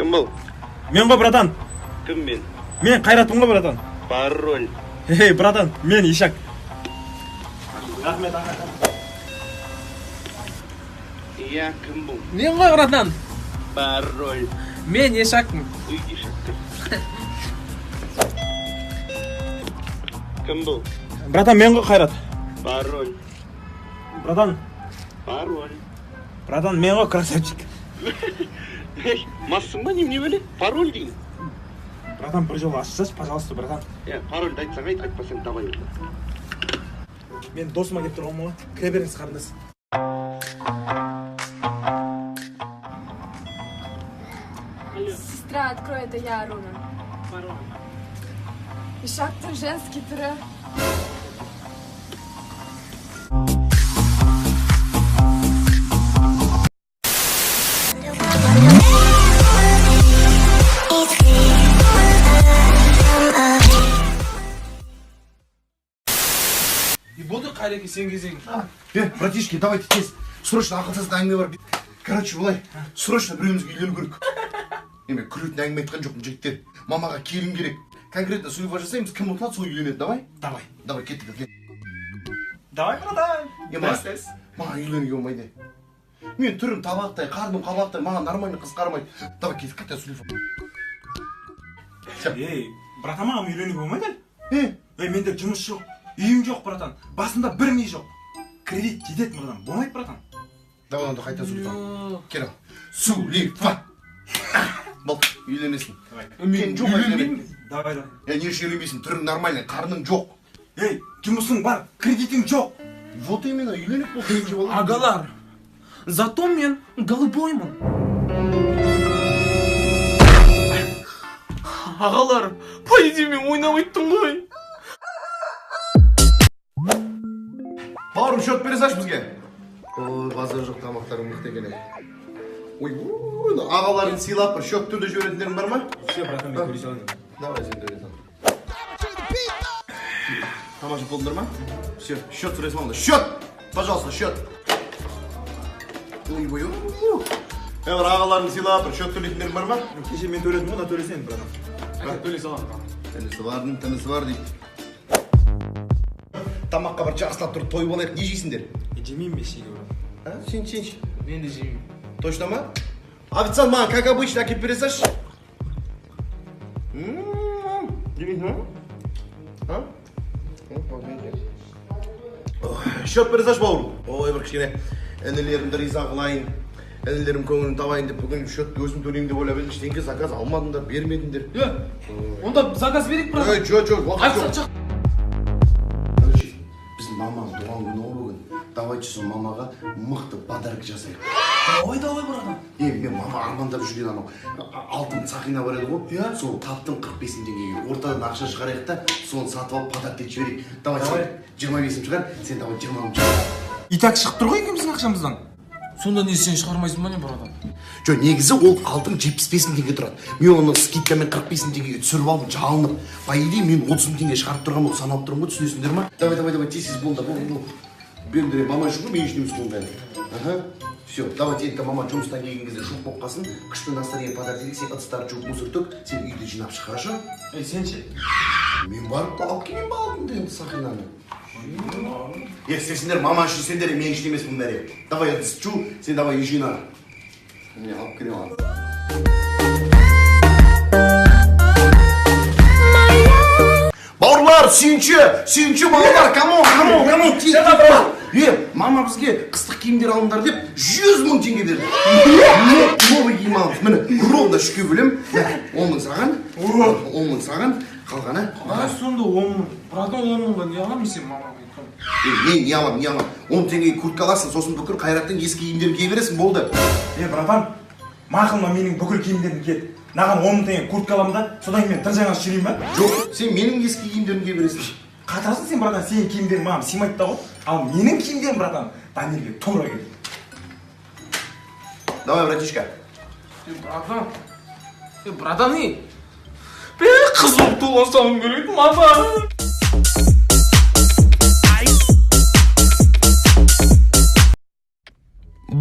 Кім бұл? Мен ғой, братан. Кім мен? Мен Қайратпын ғой, братан. Пароль. Эй, братан, мен Ишак. Рахмет, аға. Иә, кім бұл? Мен ғой, братан. Пароль. Мен Ишакпын. Үй, Ишактыр. Кім бұл? Братан, мен ғой Қайрат. Пароль. Братан, Пароль. братан, мен ғой красавчик. Массың ба, немене бөле? Пароль дейін. Братан, бір жол ашсашы, пожалуйста, братан. Парольді айтсаң айт, айтпасаң давай. Мен досыма кеп тұрғанмын ғой. Кіре беріңіз, қарындас. Сестра, открой, это я, Аруна. Ишак-то женский трек. И болды Қайреке сен кезең. Братишки, давайте тез. Срочно ақылсыз әңгіме бар. Короче, былай. Срочно біреуімізге үйлену керек. Мен күлетін әңгіме айтқан жоқпын, жігіттер. Мамаға келін керек. Конкретно сұйға жасаймыз, кім ұтылады, сол үйленеді, давай? Давай, кеттік. Давай, братан. Маған үйленуге болмайды. Мен түрім табақтай, қарным қабақтай, маған нормально қыз қарамайды. Давай, кеттік, қайта сұйға. Ей, братан, маған үйленуге болмайды? Менде жұмыс жоқ, үйім жоқ, братан. Басында бір не жоқ. Кредит жетеді, братан. Болмайды, братан. Давай, онда қайта сұйға. Кел ал. Сұлифа. Болды, үйленесің. Мен жоқ үйленбеймін. Давай. Не үшін үйленбейсің? Түрің нормальный, қарның жоқ. Ей, жұмысың бар, кредитің жоқ. Вот именно, үйленіп бол, кредит бол. Агалар, зато мен голубоймын. Ағалар, по идее мен ойнамайттым ғой. Бауырым, счет бересаш бізге? Ой, базар жоқ, тамақтарың мықты екен. Ой, ағаларын сыйлап бір счет түрде жіберетіндерің бар ма? Все, братан, мен көре салайын. Давай, сен төле сал. Тамаша болдыңдар ма? Все, счет сұрайсың онда. Счет! Пожалуйста, счет! Ой, бір ағаларын сыйлап бір счет төлейтіндерің бар ма? Кеше мен төледім, онда төлесен, братан. Төле салам. Тінісі бар дейді. Тамаққа бір жақсылап тұрып той болайық, не жейсіңдер? Жемеймін бе шеге, братан? Сен. Мен де жеймін. Точно ма? Официант маған, как обычно, әкеп бересаш? Счет бересаш, бауырым? Ой, бір кішкене інілерімді риза қылайын, інілерім көңілін табайын деп бүгін счетті өзім төлеймін деп ойлап едім, ештеңке заказ алмадыңдар, бермедіңдер. Онда заказ берейік, брат. Жоқ, уақыт жоқ. Біздің маманың туған күні ол бүгін. Давайте сол мамаға мықты подарок жасайық. Давай, братан. Мен мама армандап жүрген анау алтын сақина бар еді ғой. Сол таптым 45 теңгеге. Ортадан ақша шығарайық та, соны сатып алып подарок етіп жіберейік. Давай, сен 25-ім шығар, сен давай 20-ым шығар. Итак шығып тұр ғой екеуміздің ақшамыздан. Сонда не сен шығармайсың ба не, братан? Жоқ, негізі ол алтын 75 теңге тұрады. Мен оны скидкамен 45 теңгеге түсіріп алдым, жалынып. По идее, мен 30 теңге шығарып тұрған ол саналып тұрмын ғой, түсінесіңдер ма? Давай, тез болды. Бендіре мама үшін ғой, мен үшін емес қолдайын. Все, давайте енді мама жұмыстан келген кезде жоқ болып қалсын, күшті настроение подарок етейік, сен ыдыстарды жуып мусор төк, сен үйді жинап шық, хорошо? Сен ше? Мен барып алып келген ба алдым енді сақинаны. Сендер мама үшін сендер, мен үшін емес бұл бәрі. Давай ыдыс жу, сен давай үй жина. Мен алып келем алып. Бауырлар, сүйінші балалар, камон, мама бізге қыстық киімдер алыңдар деп 100 000 теңге берді. Новый киім алып, міне, ровно үшке бөлем. 10 000 саған, қалғаны. Сонда 10 000. Братан 10 000-ға не аламын сен мамаға айтқан? Мен не алам. 10 теңгеге куртка аласың, сосын бүкіл Қайраттың ескі киімдерін кие бересің, болды. Братан, мақылма менің бүкіл киімдерім кет. Наған 10 000 теңге куртка аламын да, содан кейін мен тыр жаңа жүрейін ба? Жоқ, сен менің ескі киімдерімді кие бересің. Қатарсың сен, братан, сенің киімдерің маған сыймайды да ғой. Ал менің киімдерім, братан, Дамирге тура келеді. Давай, братишка. Братан, қыз болып туылсам керек, мама.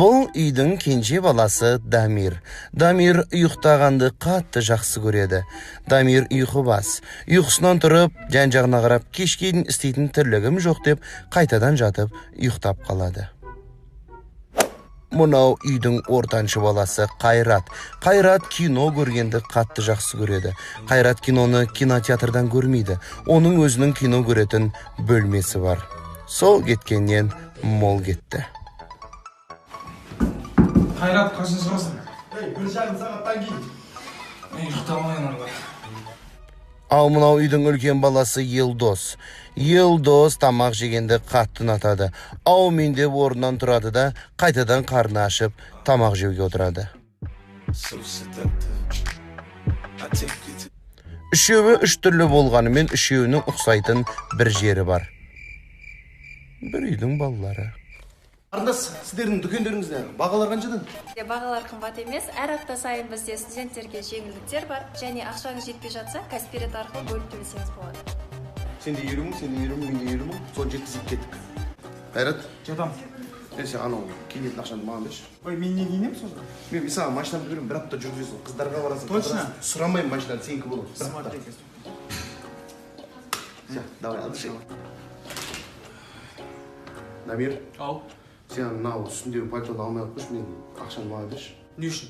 Бұл үйдің кенже баласы Дамир. Дамир ұйықтағанды қатты жақсы көреді. Дамир ұйқыбас. Ұйқысынан тұрып, жан-жағына қарап, кешке дейін істейтін тірлігім жоқ деп, қайтадан жатып, ұйықтап қалады. Мұнау үйдің ортаншы баласы Қайрат. Қайрат кино көргенді қатты жақсы көреді. Қайрат киноны кинотеатрдан көрмейді. Оның өзінің кино көретін бөлмесі бар. Сол кеткеннен мол кетті. Қайрат, қашан шығасың? 1 жарым сағаттан кейін. Мен ұйықтамайын арда. Ал мынау үйдің үлкен баласы Елдос. Елдос тамақ жегенді қатты ұнатады. Мен деп орнынан тұрады да, қайтадан қарны ашып, тамақ жеуге отырады. Үшеуі үш түрлі болғанымен үшеуінің ұқсайтын бір жері бар. Бір үйдің балалары. Ардас, сіздердің дүкендеріңізде бағалар қаншадан? Бағалар қымбат емес, әр апта сайын бізде студенттерге жеңілдіктер бар, және ақшаңыз жетпей жатса, Каспирет арқылы бөліп төлесеңіз болады. Сенде 20 мың, сенде 20 мың, менде 20 мың, соны жеткізіп кеттік. Қайрат? Жатам. Сен анау киінетін ақшаны маған берші. Ой, мен не киінемін сосын? Мен саған машинамды беремін, бір апта жүргізесің, қыздарға барасың. Точно? Сұрамаймын машинаны, сенікі болады. Смотри. Все, давай, отдышай. Дамир, Ау, сен мынау үстіндегі пальтоны алмай ақ қойшы, мен ақшаны маған берші. не үшін?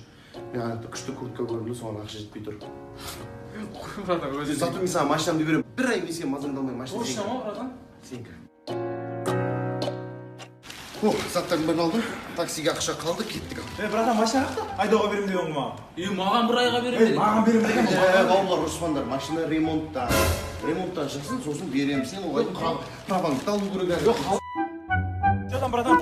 Мен ана күшті куртка көрдім, соған ақша жетпей тұр. Қой, братан, өзі. Зато мен саған машинамды беремін. Бір ай мен сен мазаңды алмай машина Точно ма, братан? сенікі. О, заттардың бәрін алдым. Таксиге ақша қалды, кеттік. Братан, машина қақта? Айдауға берем деген маған. Маған бір айға беремін. Маған берем деген Бауырлар, ұрыспандар, машина ремонттан шықсын, сосын беремін. Сен оғай праваңды алу керек. Жоқ, Жатам, братан.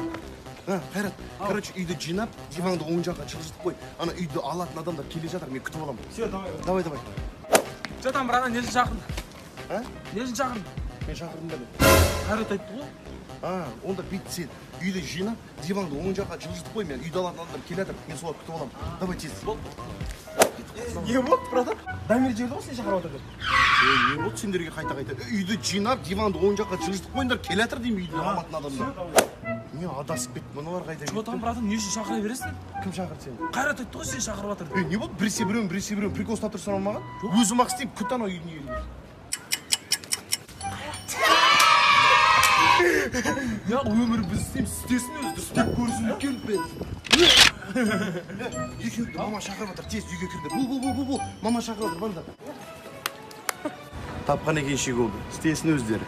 Қайрат, короче, үйді жинап, диванды оң жаққа жылжытып қой. Ана үйді алатын адамдар келе жатыр, мен күтіп аламын. Все, давай. Давай. Жатам, братан, не үшін шақырдың? А? Не үшін шақырдың? Мен шақырдым да. Қайрат айтты ғой. Онда бит сен үйді жинап, диванды оң жаққа жылжытып қой, мен үйді алатын адамдар келе жатыр, мен солар күтіп аламын. Давай тез. Не болды, братан? Дамир жерді ғой сен шақырып отыр деп. Не болды сендерге қайта-қайта? Үйді жинап, диванды оң жаққа жылжытып қойыңдар, келе жатыр деймін үйді алматын адамдар. Мен адасып кеттім, мыналар қайда кетті? Жатам, братан, не үшін шақыра бересің? Кім шақырды сені? Қайрат айтты ғой, сен шақырып жатыр. Не болды? Біресе біреуін прикол ұстап тұрсың маған? Өзім ақ істеймін, күт анау үйдің иелін. Я өмір біз істейміз, істесін өзі. Істеп көрсін екен бе? Екеуді мама шақырып жатыр, тез үйге кірді. Бұл. Мама шақырып жатыр, банда. Тапқан екен шек oldu. İsteyesin өздері.